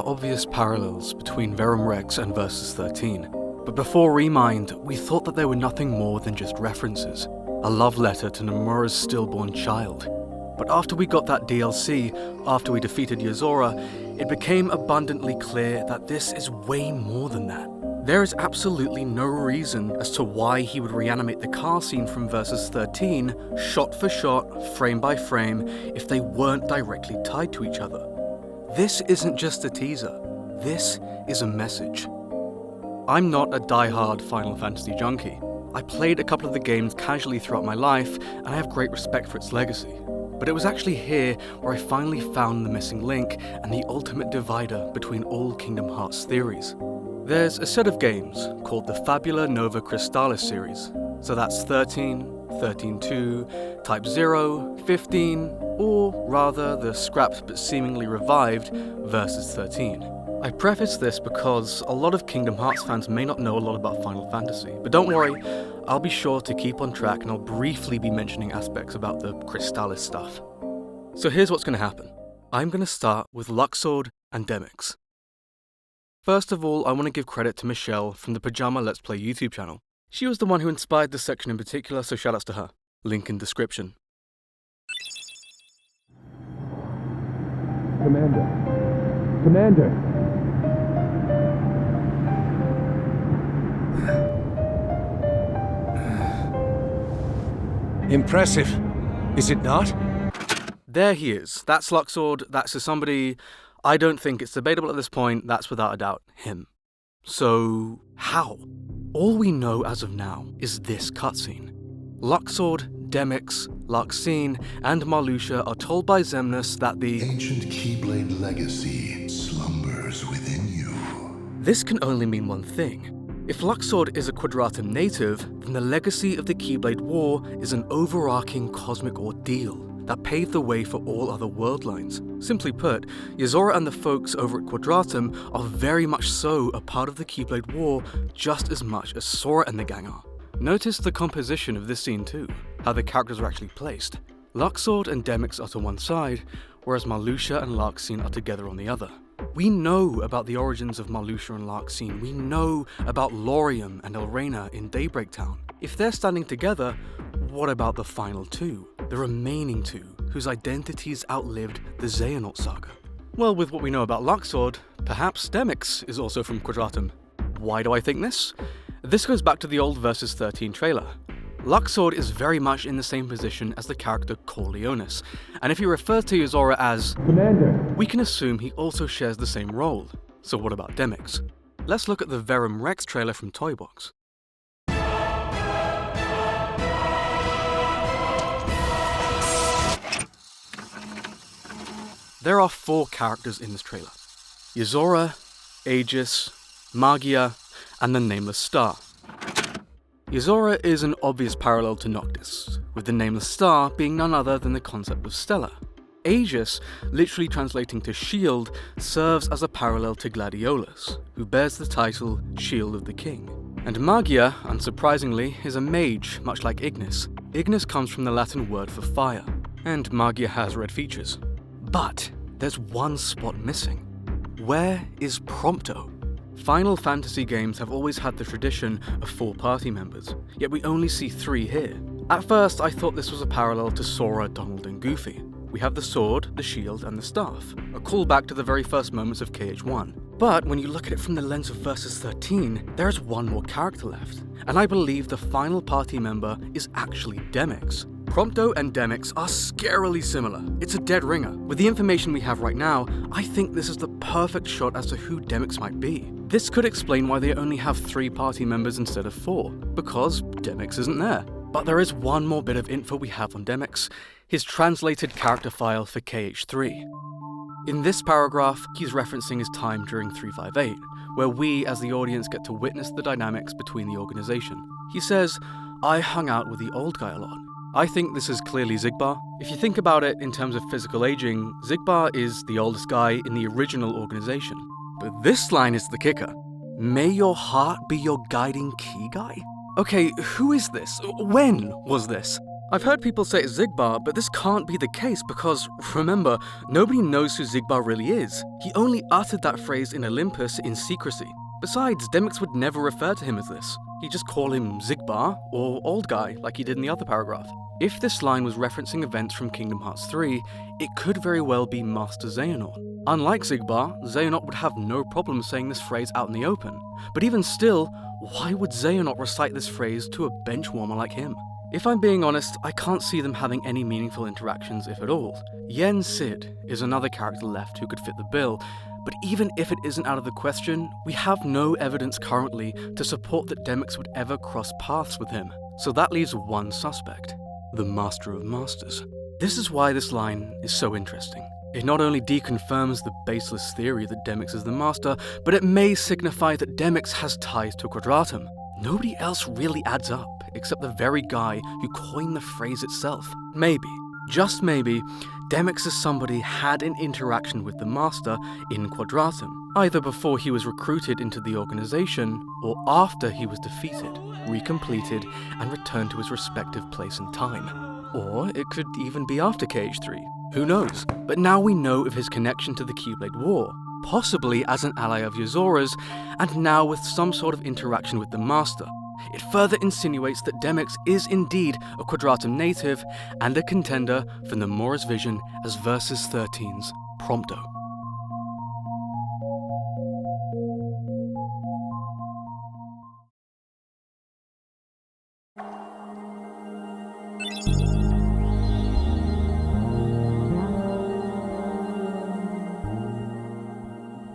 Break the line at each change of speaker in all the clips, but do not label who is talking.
obvious parallels between Verum Rex and Versus XIII, but before Remind, we thought that they were nothing more than just references, a love letter to Nomura's stillborn child. But after we got that DLC, after we defeated Yozora, it became abundantly clear that this is way more than that. There is absolutely no reason as to why he would reanimate the car scene from Versus XIII, shot for shot, frame by frame, if they weren't directly tied to each other. This isn't just a teaser, this is a message. I'm not a die-hard Final Fantasy junkie. I played a couple of the games casually throughout my life, and I have great respect for its legacy. But it was actually here where I finally found the missing link and the ultimate divider between all Kingdom Hearts theories. There's a set of games called the Fabula Nova Crystallis series, so that's 13, 13-2, Type 0, 15, or rather the scrapped but seemingly revived Versus XIII. I preface this because a lot of Kingdom Hearts fans may not know a lot about Final Fantasy, but don't worry, I'll be sure to keep on track and I'll briefly be mentioning aspects about the Crystallis stuff. So here's what's going to happen. I'm going to start with Luxord and Demyx. First of all, I want to give credit to Michelle from the Pajama LetsPlay YouTube channel. She was the one who inspired this section in particular, so shoutouts to her. Link in description.
Commander! Impressive, is it not?
There he is. That's Luxord, that's somebody. I don't think it's debatable at this point, that's without a doubt him. So, how? All we know as of now is this cutscene. Luxord, Demyx, Larxene, and Marluxia are told by Xemnas that the
ancient Keyblade legacy slumbers within you.
This can only mean one thing. If Luxord is a Quadratum native, then the legacy of the Keyblade War is an overarching cosmic ordeal that paved the way for all other world lines. Simply put, Yozora and the folks over at Quadratum are very much so a part of the Keyblade War just as much as Sora and the gang are. Notice the composition of this scene too, how the characters are actually placed. Luxord and Demyx are to one side, whereas Marluxia and Larxene are together on the other. We know about the origins of Marluxia and Larxene, we know about Lauriam and Elrena in Daybreak Town. If they're standing together, what about the final two? The remaining two, whose identities outlived the Xehanort saga? Well, with what we know about Luxord, perhaps Demyx is also from Quadratum. Why do I think this? This goes back to the old Versus XIII trailer. Luxord is very much in the same position as the character Corleonis, and if he refers to Yozora as
Commander,
we can assume he also shares the same role. So what about Demyx? Let's look at the Verum Rex trailer from Toybox. There are 4 characters in this trailer. Yozora, Aegis, Magia, and the Nameless Star. Yozora is an obvious parallel to Noctis, with the Nameless Star being none other than the concept of Stella. Aegis, literally translating to shield, serves as a parallel to Gladiolus, who bears the title Shield of the King. And Magia, unsurprisingly, is a mage, much like Ignis. Ignis comes from the Latin word for fire, and Magia has red features. But there's one spot missing. Where is Prompto? Final Fantasy games have always had the tradition of 4 party members, yet we only see 3 here. At first, I thought this was a parallel to Sora, Donald, and Goofy. We have the sword, the shield, and the staff, a callback to the very first moments of KH1. But when you look at it from the lens of Versus XIII, there is one more character left, and I believe the final party member is actually Demyx. Prompto and Demyx are scarily similar. It's a dead ringer. With the information we have right now, I think this is the perfect shot as to who Demyx might be. This could explain why they only have 3 party members instead of 4, because Demyx isn't there. But there is one more bit of info we have on Demyx, his translated character file for KH3. In this paragraph, he's referencing his time during 358, where we as the audience get to witness the dynamics between the organization. He says, "I hung out with the old guy a lot." I think this is clearly Xigbar. If you think about it in terms of physical aging, Xigbar is the oldest guy in the original organization. But this line is the kicker. May your heart be your guiding key guy? Okay, who is this? When was this? I've heard people say it's Xigbar, but this can't be the case because, remember, nobody knows who Xigbar really is. He only uttered that phrase in Olympus in secrecy. Besides, Demyx would never refer to him as this. He'd just call him Xigbar or Old Guy, like he did in the other paragraph. If this line was referencing events from Kingdom Hearts 3, it could very well be Master Xehanort. Unlike Xigbar, Xehanort would have no problem saying this phrase out in the open. But even still, why would Xehanort recite this phrase to a benchwarmer like him? If I'm being honest, I can't see them having any meaningful interactions, if at all. Yen Sid is another character left who could fit the bill, but even if it isn't out of the question, we have no evidence currently to support that Demyx would ever cross paths with him. So that leaves one suspect, the Master of Masters. This is why this line is so interesting. It not only deconfirms the baseless theory that Demyx is the Master, but it may signify that Demyx has ties to Quadratum. Nobody else really adds up, except the very guy who coined the phrase itself. Maybe, just maybe, Demyx as somebody had an interaction with the Master in Quadratum, either before he was recruited into the organization, or after he was defeated, recompleted, and returned to his respective place and time. Or it could even be after KH3, who knows? But now we know of his connection to the Keyblade War, possibly as an ally of Yuzora's, and now with some sort of interaction with the Master. It further insinuates that Demyx is indeed a Quadratum native and a contender for Nomura's vision as Versus XIII's Prompto.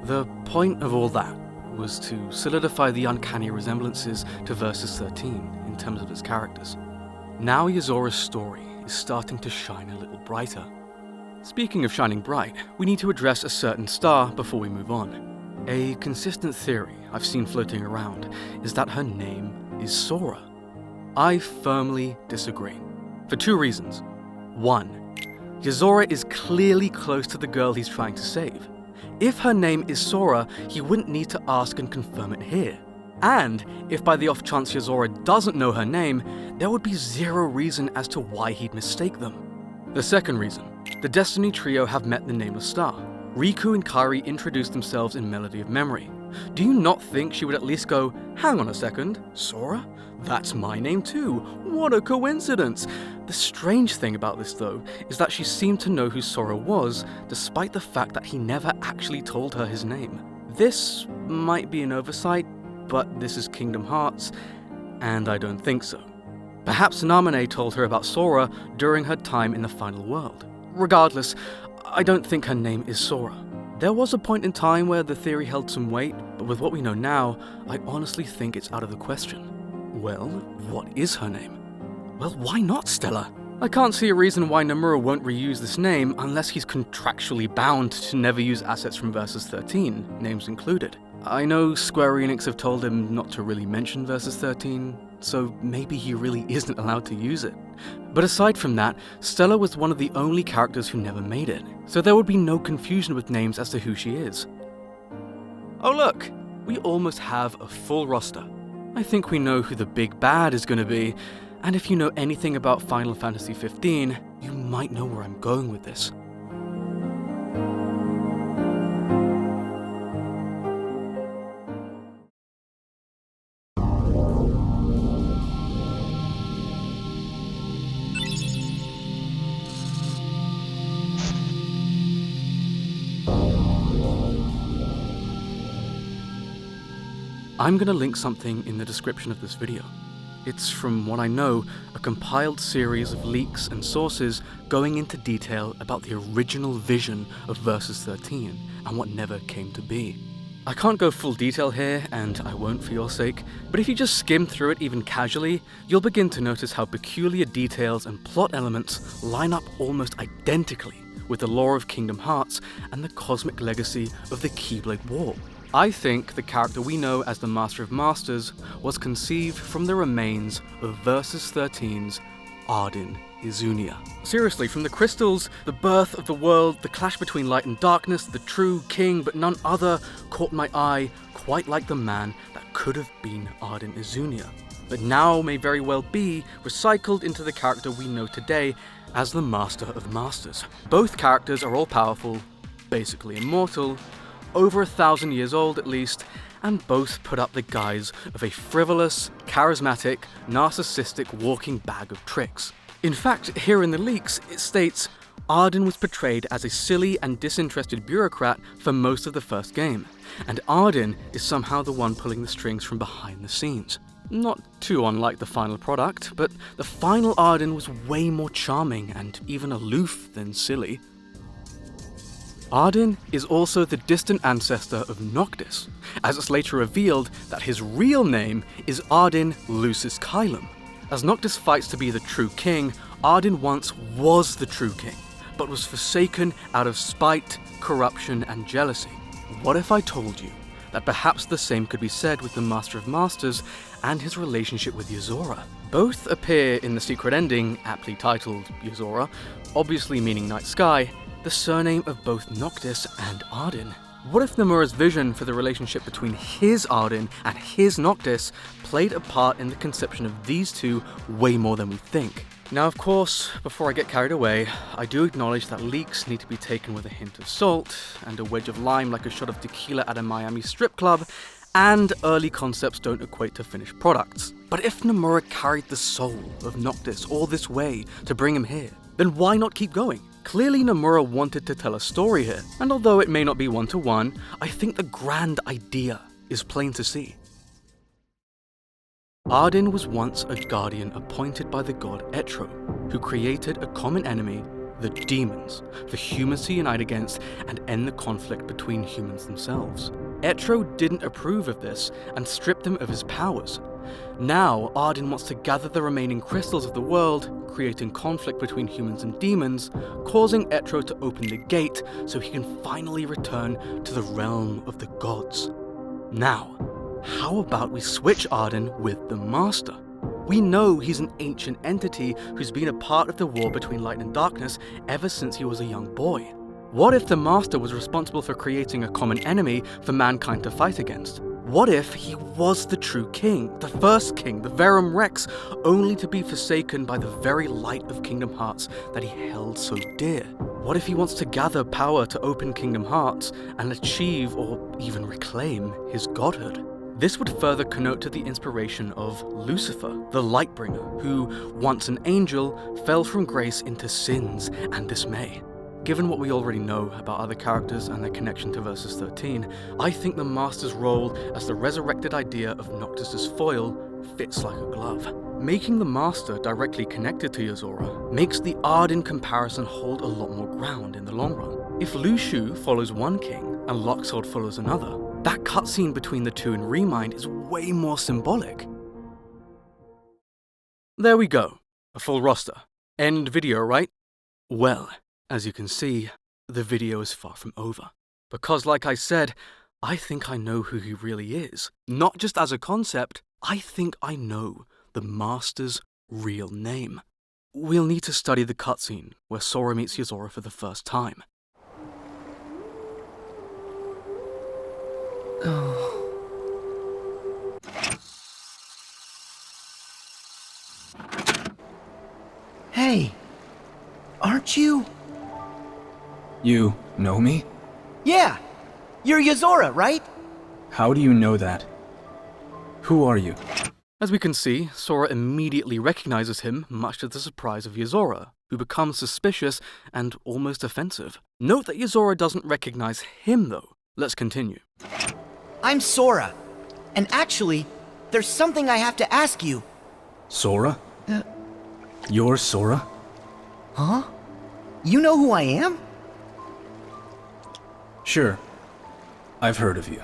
The point of all that was to solidify the uncanny resemblances to Versus XIII in terms of its characters. Now Yuzora's story is starting to shine a little brighter. Speaking of shining bright, we need to address a certain star before we move on. A consistent theory I've seen floating around is that her name is Sora. I firmly disagree, for two reasons. One, Yuzora is clearly close to the girl he's trying to save. If her name is Sora, he wouldn't need to ask and confirm it here. And if by the off chance Yuzora doesn't know her name, there would be zero reason as to why he'd mistake them. The second reason, the Destiny trio have met the Nameless Star. Riku and Kairi introduced themselves in Melody of Memory. Do you not think she would at least go, hang on a second, Sora? That's my name too. What a coincidence. The strange thing about this though, is that she seemed to know who Sora was, despite the fact that he never actually told her his name. This might be an oversight, but this is Kingdom Hearts, and I don't think so. Perhaps Namine told her about Sora during her time in the Final World. Regardless, I don't think her name is Sora. There was a point in time where the theory held some weight, but with what we know now, I honestly think it's out of the question. Well, what is her name? Well, why not Stella? I can't see a reason why Nomura won't reuse this name unless he's contractually bound to never use assets from Versus XIII, names included. I know Square Enix have told him not to really mention Versus XIII, so maybe he really isn't allowed to use it. But aside from that, Stella was one of the only characters who never made it, so there would be no confusion with names as to who she is. Oh look, we almost have a full roster. I think we know who the big bad is going to be, and if you know anything about Final Fantasy XV, you might know where I'm going with this. I'm going to link something in the description of this video. It's, from what I know, a compiled series of leaks and sources going into detail about the original vision of Versus XIII and what never came to be. I can't go full detail here, and I won't for your sake, but if you just skim through it even casually, you'll begin to notice how peculiar details and plot elements line up almost identically with the lore of Kingdom Hearts and the cosmic legacy of the Keyblade War. I think the character we know as the Master of Masters was conceived from the remains of Versus XIII's Ardyn Izunia. Seriously, from the crystals, the birth of the world, the clash between light and darkness, the true king but none other caught my eye, quite like the man that could have been Ardyn Izunia. but now may very well be recycled into the character we know today as the Master of Masters. Both characters are all-powerful, basically immortal, over 1,000 years old at least, and both put up the guise of a frivolous, charismatic, narcissistic walking bag of tricks. In fact, here in the leaks, it states, Arden was portrayed as a silly and disinterested bureaucrat for most of the first game, and Arden is somehow the one pulling the strings from behind the scenes. Not too unlike the final product, but the final Arden was way more charming and even aloof than silly. Arden is also the distant ancestor of Noctis, as it's later revealed that his real name is Arden Lucis Caelum. As Noctis fights to be the true king, Arden once was the true king, but was forsaken out of spite, corruption, and jealousy. What if I told you that perhaps the same could be said with the Master of Masters and his relationship with Yozora? Both appear in the secret ending, aptly titled Yozora, obviously meaning night sky, the surname of both Noctis and Arden. What if Nomura's vision for the relationship between his Arden and his Noctis played a part in the conception of these two way more than we think? Now, of course, before I get carried away, I do acknowledge that leaks need to be taken with a hint of salt, and a wedge of lime like a shot of tequila at a Miami strip club, and early concepts don't equate to finished products. But if Nomura carried the soul of Noctis all this way to bring him here, then why not keep going? Clearly Nomura wanted to tell a story here, and although it may not be one-to-one, I think the grand idea is plain to see. Arden was once a guardian appointed by the god Etro, who created a common enemy, the demons, for humans to unite against and end the conflict between humans themselves. Etro didn't approve of this and stripped him of his powers. Now, Arden wants to gather the remaining crystals of the world, creating conflict between humans and demons, causing Etro to open the gate so he can finally return to the realm of the gods. Now, how about we switch Arden with the Master? We know he's an ancient entity who's been a part of the war between light and darkness ever since he was a young boy. What if the Master was responsible for creating a common enemy for mankind to fight against? What if he was the true king, the first king, the Verum Rex, only to be forsaken by the very light of Kingdom Hearts that he held so dear? What if he wants to gather power to open Kingdom Hearts and achieve or even reclaim his godhood? This would further connote to the inspiration of Lucifer, the Lightbringer, who, once an angel, fell from grace into sins and dismay. Given what we already know about other characters and their connection to Versus XIII, I think the Master's role as the resurrected idea of Noctis' foil fits like a glove. Making the Master directly connected to Yozora makes the Arden comparison hold a lot more ground in the long run. If Lu Shu follows one king and Loxhold follows another, that cutscene between the two in Remind is way more symbolic. There we go, a full roster. End video, right? Well, as you can see, the video is far from over. Because like I said, I think I know who he really is. Not just as a concept, I think I know the Master's real name. We'll need to study the cutscene where Sora meets Yozora for the first time.
Hey, aren't you?
You know me?
Yeah, you're Yozora, right?
How do you know that? Who are you?
As we can see, Sora immediately recognizes him, much to the surprise of Yozora, who becomes suspicious and almost offensive. Note that Yozora doesn't recognize him though. Let's continue.
I'm Sora, and actually, there's something I have to ask you.
Sora? You're Sora?
Huh? You know who I am?
Sure. I've heard of you.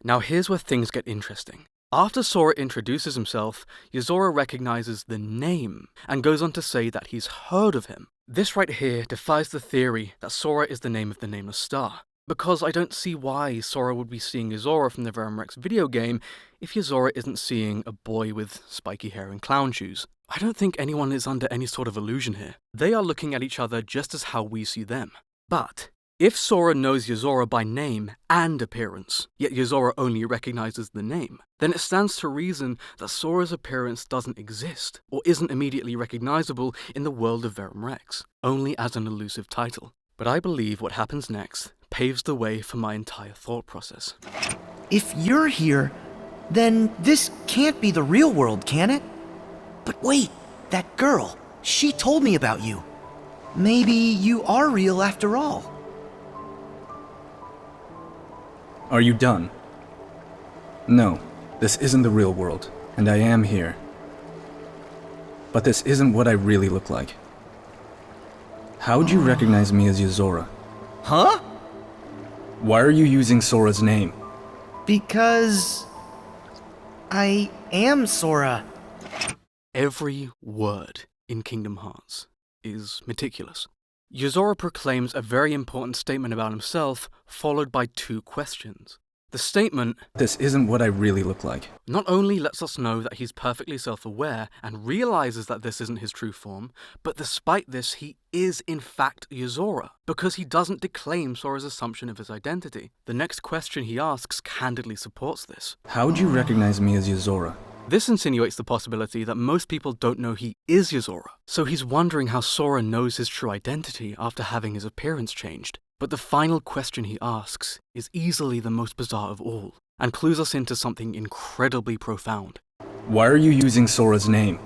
Now here's where things get interesting. After Sora introduces himself, Yozora recognizes the name and goes on to say that he's heard of him. This right here defies the theory that Sora is the name of the Nameless Star, because I don't see why Sora would be seeing Yozora from the Verum Rex video game if Yozora isn't seeing a boy with spiky hair and clown shoes. I don't think anyone is under any sort of illusion here. They are looking at each other just as how we see them. But If Sora knows Yozora by name and appearance, yet Yozora only recognizes the name, then it stands to reason that Sora's appearance doesn't exist, or isn't immediately recognizable in the world of Verum Rex, only as an elusive title. But I believe what happens next paves the way for my entire thought process.
If you're here, then this can't be the real world, can it? But wait, that girl, she told me about you. Maybe you are real after all.
Are you done? No, this isn't the real world, and I am here. But this isn't what I really look like. How'd you recognize me as Yozora?
Huh?
Why are you using Sora's name?
Because I am Sora.
Every word in Kingdom Hearts is meticulous. Yozora proclaims a very important statement about himself, followed by two questions. The statement,
"This isn't what I really look like,"
not only lets us know that he's perfectly self-aware and realizes that this isn't his true form, but despite this, he is in fact Yozora, because he doesn't declaim Sora's assumption of his identity. The next question he asks candidly supports this.
How'd you recognize me as Yozora?
This insinuates the possibility that most people don't know he is Yozora, so he's wondering how Sora knows his true identity after having his appearance changed. But the final question he asks is easily the most bizarre of all, and clues us into something incredibly profound.
Why are you using Sora's name?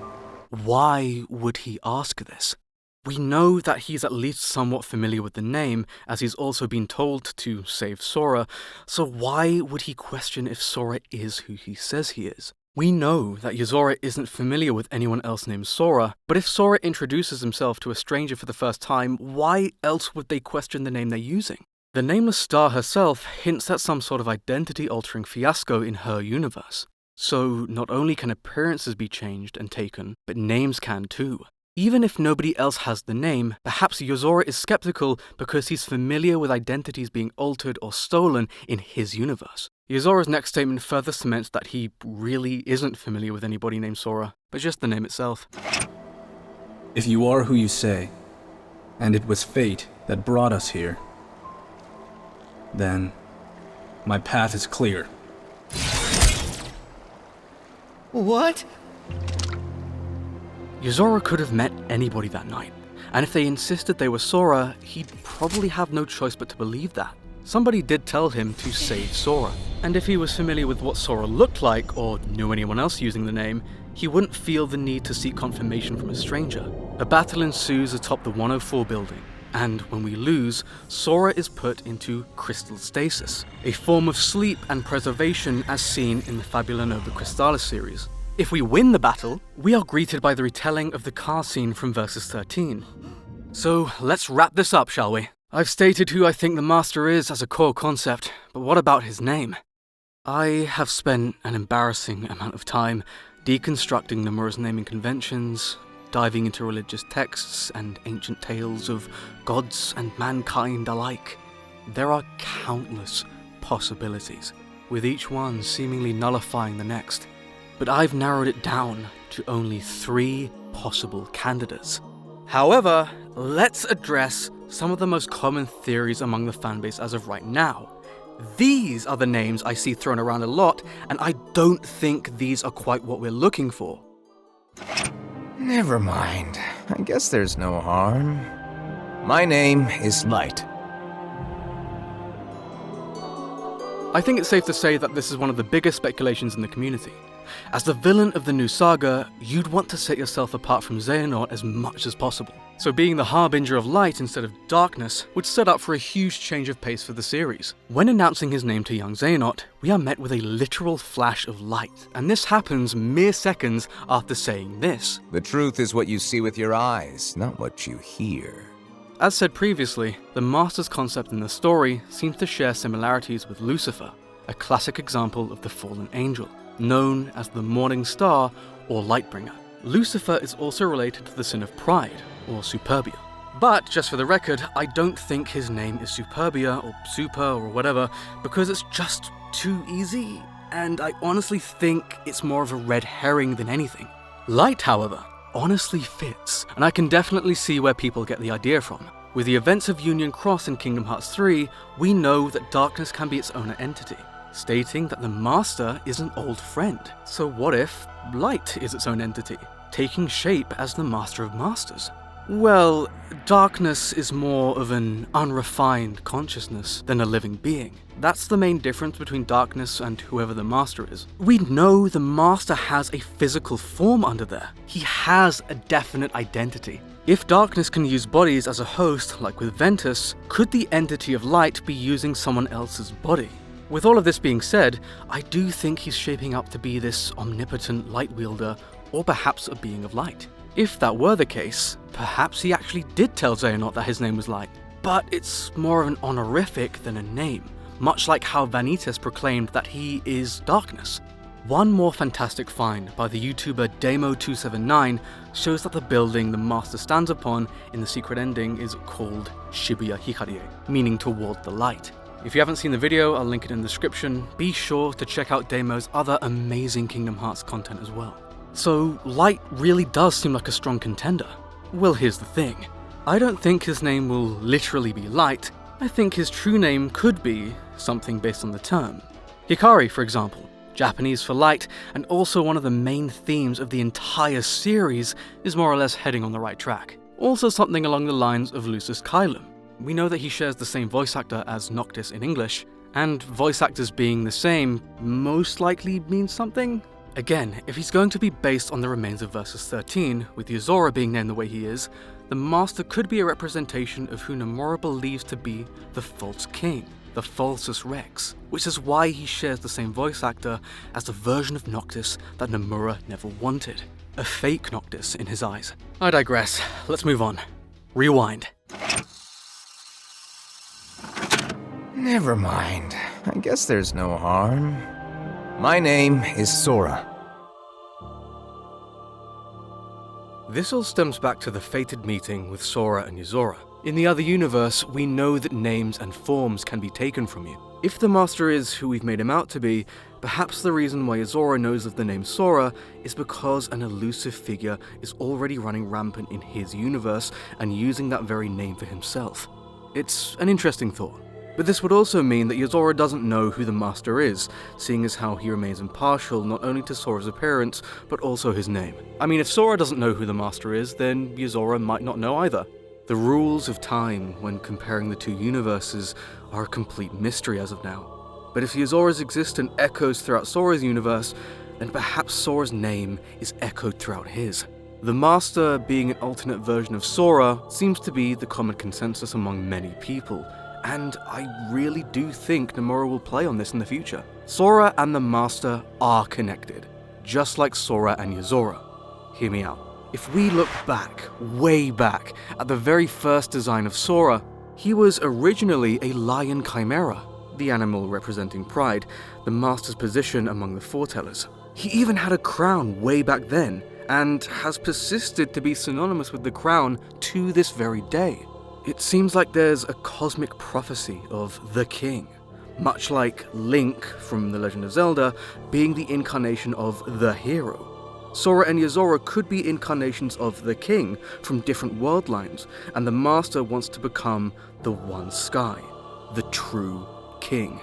Why would he ask this? We know that he's at least somewhat familiar with the name, as he's also been told to save Sora, so why would he question if Sora is who he says he is? We know that Yozora isn't familiar with anyone else named Sora, but if Sora introduces himself to a stranger for the first time, why else would they question the name they're using? The Nameless Star herself hints at some sort of identity-altering fiasco in her universe. So not only can appearances be changed and taken, but names can too. Even if nobody else has the name, perhaps Yozora is skeptical because he's familiar with identities being altered or stolen in his universe. Yozora's next statement further cements that he really isn't familiar with anybody named Sora, but just the name itself.
If you are who you say, and it was fate that brought us here, then my path is clear.
What?
Yozora could have met anybody that night, and if they insisted they were Sora, he'd probably have no choice but to believe that. Somebody did tell him to save Sora, and if he was familiar with what Sora looked like, or knew anyone else using the name, he wouldn't feel the need to seek confirmation from a stranger. A battle ensues atop the 104 building, and when we lose, Sora is put into crystal stasis, a form of sleep and preservation as seen in the Fabula Nova Crystallis series. If we win the battle, we are greeted by the retelling of the car scene from Versus XIII. So let's wrap this up, shall we? I've stated who I think the Master is as a core concept, but what about his name? I have spent an embarrassing amount of time deconstructing Nomura's naming conventions, diving into religious texts and ancient tales of gods and mankind alike. There are countless possibilities, with each one seemingly nullifying the next. But I've narrowed it down to only 3 possible candidates. However, let's address some of the most common theories among the fanbase as of right now. These are the names I see thrown around a lot, and I don't think these are quite what we're looking for.
Never mind. I guess there's no harm. My name is Light.
I think it's safe to say that this is one of the biggest speculations in the community. As the villain of the new saga, you'd want to set yourself apart from Xehanort as much as possible. So being the harbinger of light instead of darkness would set up for a huge change of pace for the series. When announcing his name to young Xehanort, we are met with a literal flash of light, and this happens mere seconds after saying this.
The truth is what you see with your eyes, not what you hear.
As said previously, the Master's concept in the story seems to share similarities with Lucifer, a classic example of the fallen angel, known as the Morning Star or Lightbringer. Lucifer is also related to the sin of pride, or Superbia. But, just for the record, I don't think his name is Superbia, or Super, or whatever, because it's just too easy, and I honestly think it's more of a red herring than anything. Light, however, honestly fits, and I can definitely see where people get the idea from. With the events of Union Cross in Kingdom Hearts 3, we know that darkness can be its own entity, stating that the Master is an old friend. So what if light is its own entity, taking shape as the Master of Masters? Well, darkness is more of an unrefined consciousness than a living being. That's the main difference between darkness and whoever the Master is. We know the Master has a physical form under there. He has a definite identity. If darkness can use bodies as a host, like with Ventus, could the entity of light be using someone else's body? With all of this being said, I do think he's shaping up to be this omnipotent light wielder, or perhaps a being of light. If that were the case, perhaps he actually did tell Xehanort that his name was Light. But it's more of an honorific than a name, much like how Vanitas proclaimed that he is darkness. One more fantastic find by the YouTuber Demo279 shows that the building the Master stands upon in the secret ending is called Shibuya Hikarie, meaning toward the light. If you haven't seen the video, I'll link it in the description. Be sure to check out Demo's other amazing Kingdom Hearts content as well. So, Light really does seem like a strong contender. Well, here's the thing. I don't think his name will literally be Light. I think his true name could be something based on the term. Hikari, for example, Japanese for light, and also one of the main themes of the entire series, is more or less heading on the right track. Also something along the lines of Lucis Kylum. We know that he shares the same voice actor as Noctis in English, and voice actors being the same most likely means something. Again, if he's going to be based on the remains of Versus XIII, with Yozora being named the way he is, the Master could be a representation of who Nomura believes to be the False King, the Falsus Rex, which is why he shares the same voice actor as the version of Noctis that Nomura never wanted. A fake Noctis in his eyes. I digress, let's move on. Rewind.
Never mind. I guess there's no harm. My name is Sora.
This all stems back to the fated meeting with Sora and Yozora. In the other universe, we know that names and forms can be taken from you. If the Master is who we've made him out to be, perhaps the reason why Yozora knows of the name Sora is because an elusive figure is already running rampant in his universe and using that very name for himself. It's an interesting thought. But this would also mean that Yozora doesn't know who the Master is, seeing as how he remains impartial not only to Sora's appearance, but also his name. I mean, if Sora doesn't know who the Master is, then Yozora might not know either. The rules of time when comparing the two universes are a complete mystery as of now. But if Yozora's existence echoes throughout Sora's universe, then perhaps Sora's name is echoed throughout his. The Master being an alternate version of Sora seems to be the common consensus among many people, and I really do think Nomura will play on this in the future. Sora and the Master are connected, just like Sora and Yozora. Hear me out. If we look back, way back, at the very first design of Sora, he was originally a lion chimera, the animal representing pride, the Master's position among the foretellers. He even had a crown way back then, and has persisted to be synonymous with the crown to this very day. It seems like there's a cosmic prophecy of the King, much like Link from The Legend of Zelda being the incarnation of the hero. Sora and Yozora could be incarnations of the King from different world lines, and the Master wants to become the One Sky, the true King.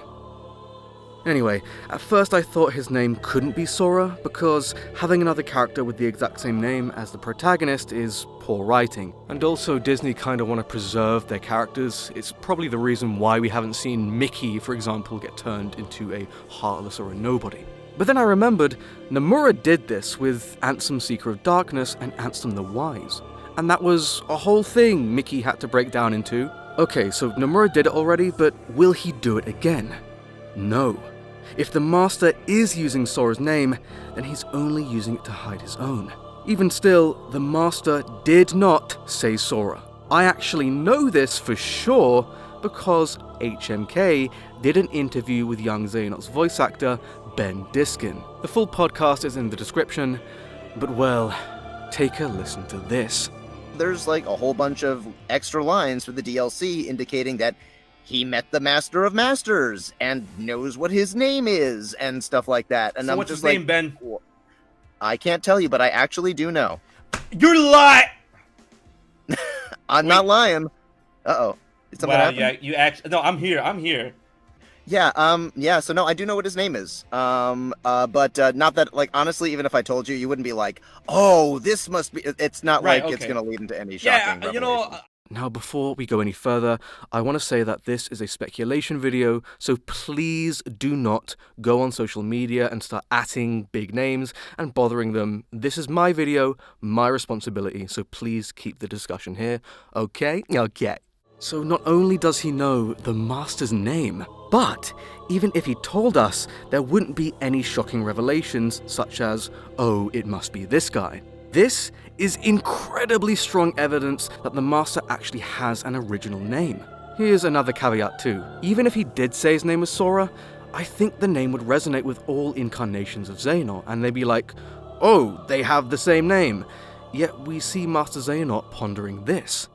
Anyway, at first I thought his name couldn't be Sora, because having another character with the exact same name as the protagonist is poor writing. And also Disney kinda want to preserve their characters. It's probably the reason why we haven't seen Mickey, for example, get turned into a Heartless or a Nobody. But then I remembered, Nomura did this with Ansem Seeker of Darkness and Ansem the Wise. And that was a whole thing Mickey had to break down into. Okay, so Nomura did it already, but will he do it again? No. If the Master is using Sora's name, then he's only using it to hide his own. Even still, the Master did not say Sora. I actually know this for sure because HMK did an interview with young Xehanort's voice actor, Ben Diskin. The full podcast is in the description, but well, take a listen to this.
There's like a whole bunch of extra lines for the DLC indicating that he met the Master of Masters and knows what his name is and stuff like that. And
so
I'm
what's
just
his
like,
name, Ben?
I can't tell you, but I actually do know.
You're lying!
I'm not lying. Uh-oh. Did something
Wow,
happen?
yeah, you actually... No, I'm here.
Yeah, so no, I do know what his name is. But not that, like, honestly, even if I told you, you wouldn't be like, oh, this must be... It's not
Right,
like it's
okay.
going to lead into any shocking
Yeah, you know...
revelation.
Now, before we go any further, I want to say that this is a speculation video, so please do not go on social media and start atting big names and bothering them. This is my video, my responsibility, so please keep the discussion here. Okay? Okay. So not only does he know the Master's name, but even if he told us, there wouldn't be any shocking revelations such as, oh, it must be this guy. This is incredibly strong evidence that the Master actually has an original name. Here's another caveat too. Even if he did say his name was Sora, I think the name would resonate with all incarnations of Xehanort, and they'd be like, oh, they have the same name. Yet we see Master Xehanort pondering this.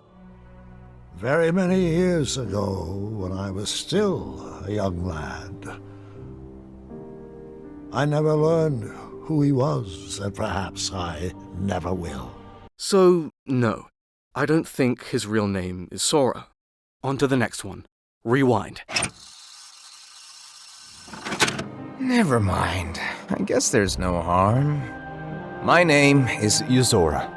Very many years ago, when I was still a young lad, I never learned who he was, and perhaps I never will.
So, no, I don't think his real name is Sora. On to the next one. Rewind.
Never mind. I guess there's no harm. My name is Yuzora.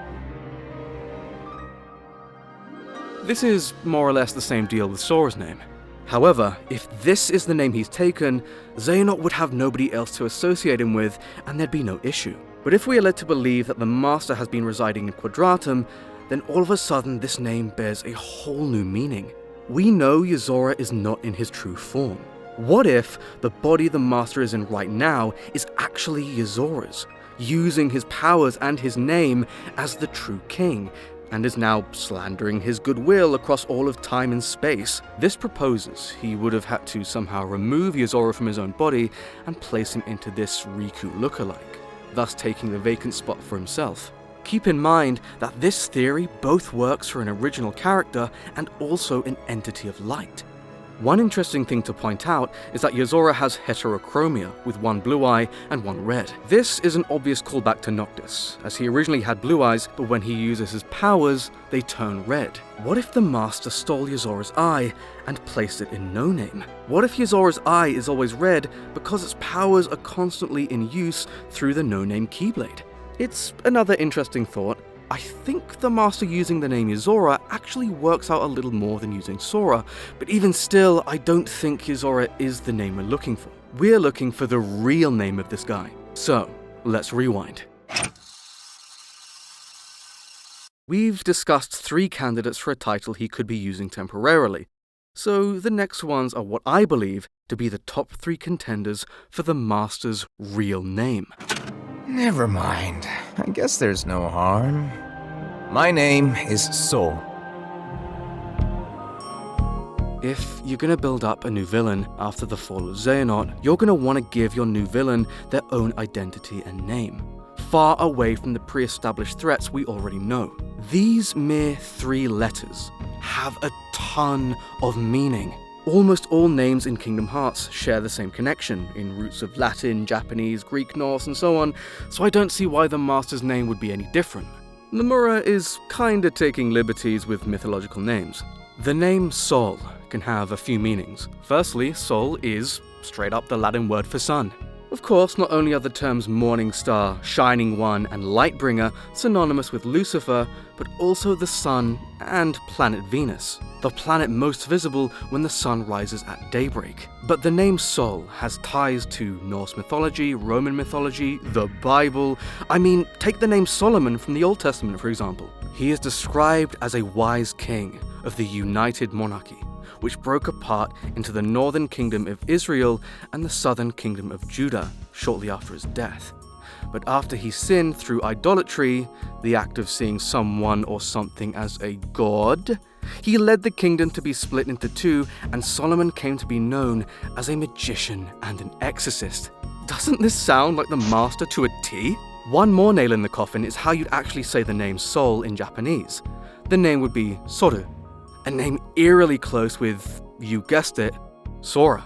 This is more or less the same deal with Sora's name. However, if this is the name he's taken, Xehanort would have nobody else to associate him with, and there'd be no issue. But if we are led to believe that the Master has been residing in Quadratum, then all of a sudden this name bears a whole new meaning. We know Yuzora is not in his true form. What if the body the Master is in right now is actually Yuzora's, using his powers and his name as the true king, and is now slandering his goodwill across all of time and space? This proposes he would have had to somehow remove Yuzora from his own body and place him into this Riku lookalike, thus taking the vacant spot for himself. Keep in mind that this theory both works for an original character and also an entity of light. One interesting thing to point out is that Yuzora has heterochromia, with one blue eye and one red. This is an obvious callback to Noctis, as he originally had blue eyes, but when he uses his powers, they turn red. What if the Master stole Yuzora's eye and placed it in No Name? What if Yuzora's eye is always red because its powers are constantly in use through the No Name Keyblade? It's another interesting thought. I think the Master using the name Yuzora actually works out a little more than using Sora, but even still, I don't think Yuzora is the name we're looking for. We're looking for the real name of this guy. So, let's rewind. We've discussed 3 candidates for a title he could be using temporarily, so the next ones are what I believe to be the top 3 contenders for the Master's real name.
Never mind. I guess there's no harm. My name is Sol.
If you're gonna build up a new villain after the fall of Xehanort, you're gonna want to give your new villain their own identity and name, far away from the pre-established threats we already know. These mere 3 letters have a ton of meaning. Almost all names in Kingdom Hearts share the same connection, in roots of Latin, Japanese, Greek, Norse, and so on, so I don't see why the Master's name would be any different. Nomura is kinda taking liberties with mythological names. The name Sol can have a few meanings. Firstly, Sol is straight up the Latin word for sun. Of course, not only are the terms Morning Star, Shining One, and Lightbringer synonymous with Lucifer, but also the Sun and planet Venus, the planet most visible when the sun rises at daybreak. But the name Sol has ties to Norse mythology, Roman mythology, the Bible. I mean, take the name Solomon from the Old Testament, for example. He is described as a wise king of the United Monarchy, which broke apart into the northern kingdom of Israel and the southern kingdom of Judah shortly after his death. But after he sinned through idolatry, the act of seeing someone or something as a god, he led the kingdom to be split into 2, and Solomon came to be known as a magician and an exorcist. Doesn't this sound like the Master to a T? One more nail in the coffin is how you'd actually say the name Sol in Japanese. The name would be Soru, a name eerily close with, you guessed it, Sora.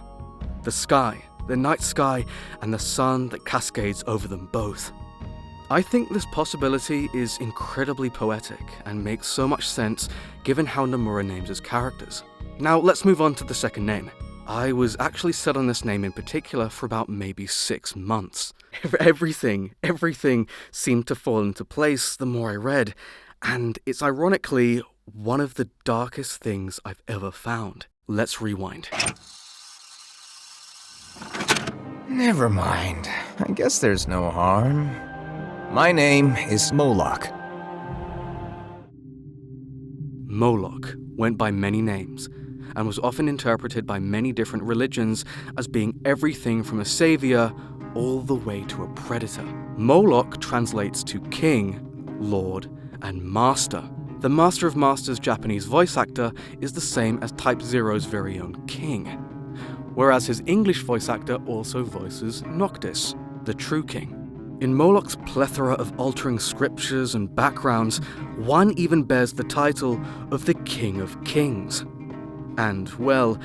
The sky, the night sky, and the sun that cascades over them both. I think this possibility is incredibly poetic and makes so much sense given how Nomura names his characters. Now let's move on to the second name. I was actually set on this name in particular for about maybe 6 months. Everything seemed to fall into place the more I read, and it's ironically one of the darkest things I've ever found. Let's rewind.
Never mind. I guess there's no harm. My name is Moloch.
Moloch went by many names and was often interpreted by many different religions as being everything from a savior all the way to a predator. Moloch translates to king, lord, and master. The Master of Masters Japanese voice actor is the same as Type 0's very own king, whereas his English voice actor also voices Noctis, the true king. In Moloch's plethora of altering scriptures and backgrounds, one even bears the title of the King of Kings. And, well,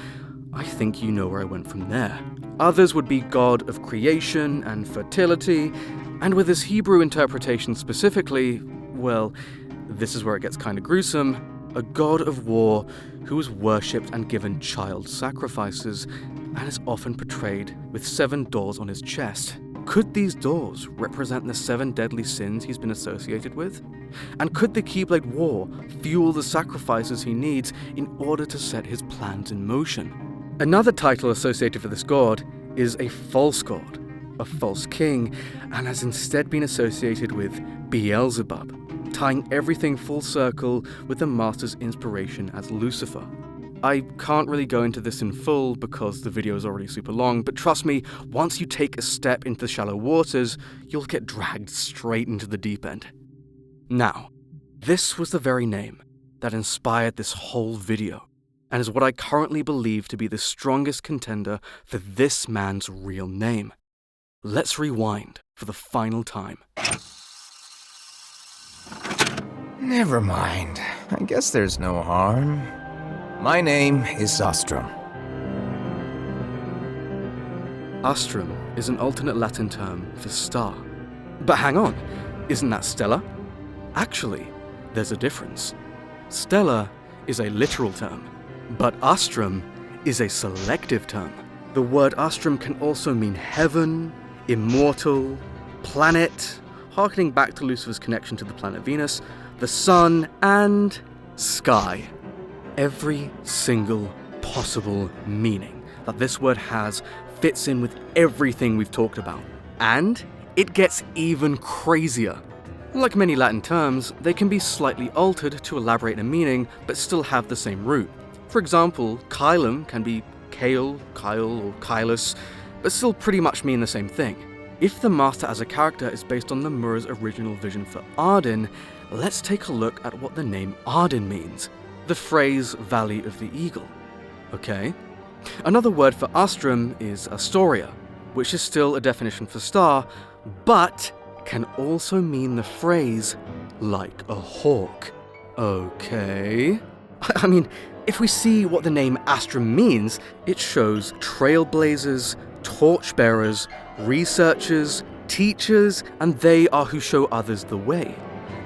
I think you know where I went from there. Others would be God of creation and fertility, and with his Hebrew interpretation specifically, well, this is where it gets kind of gruesome, a god of war who was worshipped and given child sacrifices, and is often portrayed with 7 doors on his chest. Could these doors represent the 7 deadly sins he's been associated with? And could the Keyblade War fuel the sacrifices he needs in order to set his plans in motion? Another title associated with this god is a false god, a false king, and has instead been associated with Beelzebub, tying everything full circle with the Master's inspiration as Lucifer. I can't really go into this in full because the video is already super long, but trust me, once you take a step into the shallow waters, you'll get dragged straight into the deep end. Now, this was the very name that inspired this whole video, and is what I currently believe to be the strongest contender for this man's real name. Let's rewind for the final time.
Never mind. I guess there's no harm. My name is Astrum.
Astrum is an alternate Latin term for star. But hang on, isn't that stellar? Actually, there's a difference. Stellar is a literal term, but astrum is a selective term. The word astrum can also mean heaven, immortal, planet, harkening back to Lucifer's connection to the planet Venus, the sun, and sky. Every single possible meaning that this word has fits in with everything we've talked about. And it gets even crazier. Like many Latin terms, they can be slightly altered to elaborate a meaning, but still have the same root. For example, Kylum can be Kyle, or Kylus, but still pretty much mean the same thing. If the Master as a character is based on Nomura's original vision for Arden, let's take a look at what the name Arden means. The phrase Valley of the Eagle. Okay. Another word for Astrum is Astoria, which is still a definition for star, but can also mean the phrase like a hawk. Okay. I mean, if we see what the name Astrum means, it shows trailblazers, torchbearers, researchers, teachers, and they are who show others the way.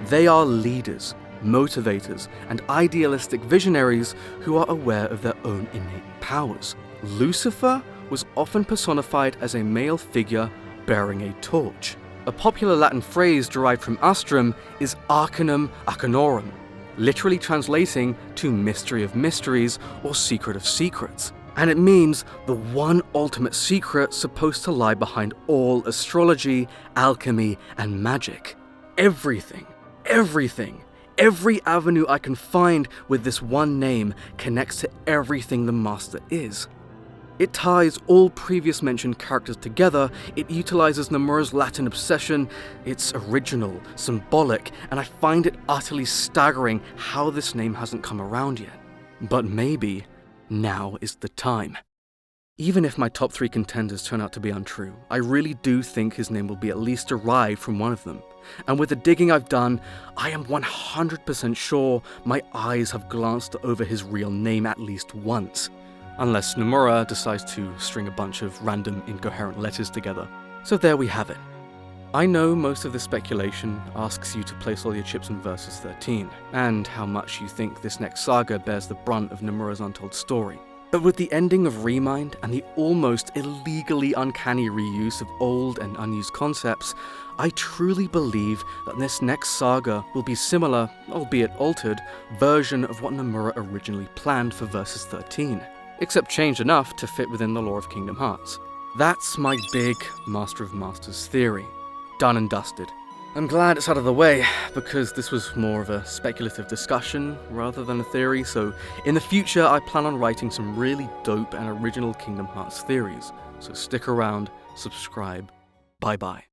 They are leaders, motivators, and idealistic visionaries who are aware of their own innate powers. Lucifer was often personified as a male figure bearing a torch. A popular Latin phrase derived from Astrum is Arcanum Arcanorum, literally translating to mystery of mysteries or secret of secrets. And it means the one ultimate secret supposed to lie behind all astrology, alchemy, and magic. Everything, every avenue I can find with this one name connects to everything the Master is. It ties all previous mentioned characters together, it utilizes Nomura's Latin obsession, it's original, symbolic, and I find it utterly staggering how this name hasn't come around yet. But maybe now is the time. Even if my top 3 contenders turn out to be untrue, I really do think his name will be at least derived from one of them. And with the digging I've done, I am 100% sure my eyes have glanced over his real name at least once. Unless Nomura decides to string a bunch of random incoherent letters together. So there we have it. I know most of this speculation asks you to place all your chips in Versus XIII, and how much you think this next saga bears the brunt of Nomura's untold story. But with the ending of Remind and the almost illegally uncanny reuse of old and unused concepts, I truly believe that this next saga will be similar, albeit altered, version of what Nomura originally planned for Versus XIII, except changed enough to fit within the lore of Kingdom Hearts. That's my big Master of Masters theory. Done and dusted. I'm glad it's out of the way, because this was more of a speculative discussion rather than a theory, so in the future I plan on writing some really dope and original Kingdom Hearts theories, so stick around, subscribe, bye bye.